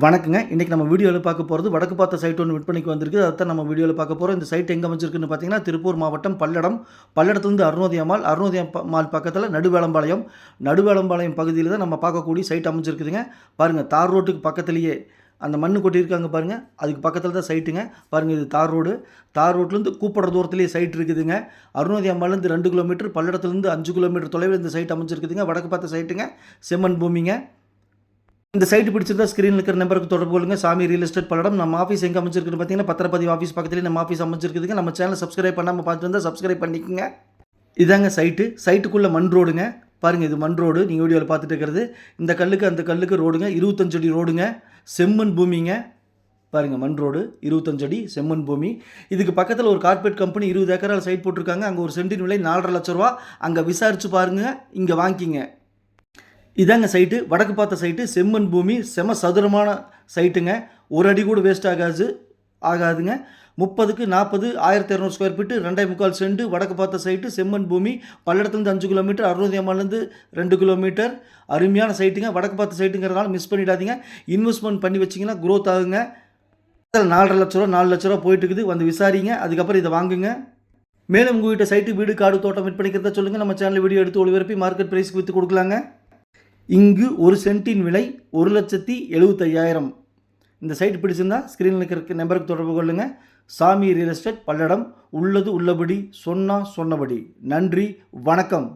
வணக்கங்க. இன்னைக்கு நம்ம வீடியோல பார்க்க போறது வடக்கு பார்த்த சைட் ஒண்ணு விற்பனைக்கு வந்திருக்கு. அதத்தான் நம்ம வீடியோல பார்க்க போறோம். இந்த சைட் எங்க அமைஞ்சிருக்குன்னு பார்த்தீங்கன்னா, திருப்பூர் மாவட்டம் பல்லடம். பல்லடத்துலேருந்து அருணோதயா மால். அருணோதயா மால் பக்கத்தில நடுவேலம்பாளையம். நடுவேலம்பாளையம் பகுதியில தான் நம்ம பார்க்கக்கூடிய சைட் அமைஞ்சிருக்குதுங்க. பாருங்க தார் ரோட்டுக்கு பக்கத்திலேயே அந்த மண்ணு கொட்டியிருக்காங்க பாருங்க. அதுக்கு பக்கத்தில தான் சைட்டுங்க. பாருங்க இது தார் ரோடு. தார் ரோட்லேருந்து கூப்பிடுற தூரத்திலேயே சைட் இருக்குதுங்க. அருணோதயா மால்லேருந்து 2 கிலோமீட்டர், பல்லடத்துலேருந்து 5 கிலோமீட்டர் தொலைவில் இந்த சைட் அமைஞ்சிருக்குதுங்க. வடக்கு பார்த்த சைட்டுங்க. செம்மண் பூமிங்க. இந்த சைட் பிடிச்சிருந்தா ஸ்க்ரீனில் இருக்கிற நம்பருக்கு தொடர்பு கொள்ளுங்க. சாமி ரியல் எஸ்டேட் பல்லடம். நம்ம ஆஃபீஸ் எங்கே அமைச்சிருக்குன்னு பார்த்தீங்கன்னா, பத்திரப்பதிவு ஆஃபீஸ் பக்கத்துலேயே நம்ம ஆஃபீஸ் அமைச்சிருக்குதுங்க. நம்ம சேனலை சப்ஸ்கிரைப் பண்ணாமல் பார்த்துட்டு இருந்தால் சப்ஸ்கிரைப் பண்ணிக்கோங்க. இதாங்க சைட்டு. சைட்டுக்குள்ளே மண் ரோடுங்க. பாருங்கள் இது மண் ரோடு. நீங்கள் வீடியோவில் பார்த்துட்டு இருக்கிறது. இந்த கல்லுக்கு அந்த கல்லுக்கு ரோடுங்க. 25 அடி ரோடுங்க. செம்மண் பூமிங்க. பாருங்கள் மண் ரோடு 25 அடி செம்மண் பூமி. இதுக்கு பக்கத்தில் ஒரு கார்பரேட் கம்பெனி 20 ஏக்கரால் சைட் போட்டிருக்காங்க. அங்கே ஒரு சென்டின் விலை 4.5 லட்ச ரூபா. அங்கே விசாரித்து பாருங்கள், இங்கே வாங்கிக்கிங்க. இதாங்க சைட்டு. வடக்கு பார்த்த சைட்டு. செம்மண் பூமி. செம சதுரமான சைட்டுங்க. ஒரு அடி கூட வேஸ்ட் ஆகாதுங்க. 30க்கு 40 1200 ஸ்கொயர் ஃபீட்டு 2.25 சென்ட். வடக்கு பார்த்த சைட்டு. செம்மண் பூமி. பல்லடத்துலேருந்து 5 கிலோமீட்டர், அருணோதயா மால்லேருந்து 2 கிலோமீட்டர். அருமையான சைட்டுங்க. வடக்கு பார்த்த சைட்டுங்கிறதுனால மிஸ் பண்ணிடாதீங்க. இன்வெஸ்ட்மெண்ட் பண்ணி வச்சிங்கன்னா க்ரோத் ஆகுங்க. 4.5 லட்ச ரூபா 4 லட்ச ரூபா போயிட்டு இருக்குது. வந்து விசாரிங்க. அதுக்கப்புறம் இதை வாங்குங்க. மேலும் உங்கள்கிட்ட சைட்டு, வீடு, காடு, தோட்டம் விற்பனைக்கிறதா சொல்லுங்கள். நம்ம சேனல் வீடியோ எடுத்து ஒளிபரப்பி மார்க்கெட் ப்ரைஸ்க்கு விற்று கொடுக்கலாங்க. இங்கு ஒரு சென்ட்டின் விலை 1,75,000. இந்த சைட் பிடிச்சிருந்தா ஸ்க்ரீனில் இருக்கிற நம்பருக்கு தொடர்பு கொள்ளுங்கள். சாமி ரியல் எஸ்டேட் பல்லடம். உள்ளது உள்ளபடி, சொன்னபடி. நன்றி, வணக்கம்.